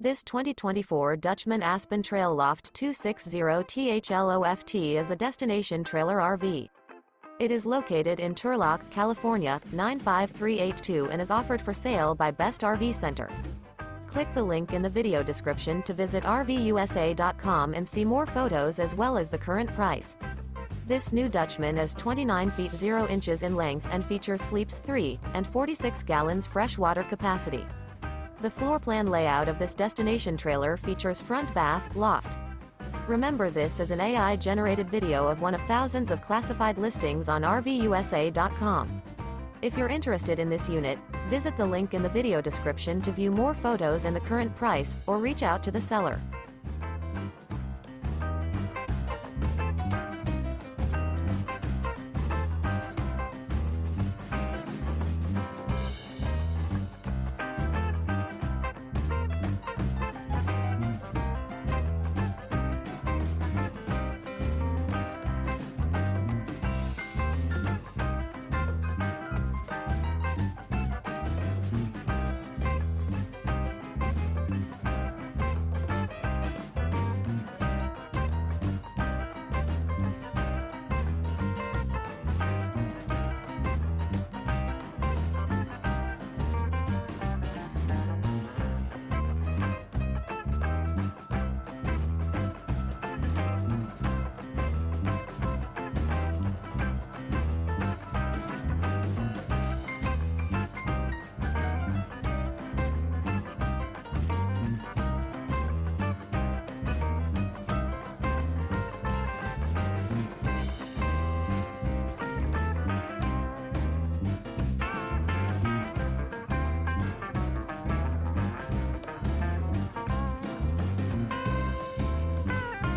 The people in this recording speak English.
This 2024 Dutchmen Aspen Trail Loft 260THLOFT is a destination trailer RV. It is located in Turlock, California, 95382 and is offered for sale by Best RV Center. Click the link in the video description to visit RVUSA.com and see more photos as well as the current price. This new Dutchmen is 29 feet 0 inches in length and features sleeps 3 and 46 gallons fresh water capacity. The floor plan layout of this destination trailer features front bath, loft. Remember, this is an AI-generated video of one of thousands of classified listings on RVUSA.com. If you're interested in this unit, visit the link in the video description to view more photos and the current price, or reach out to the seller.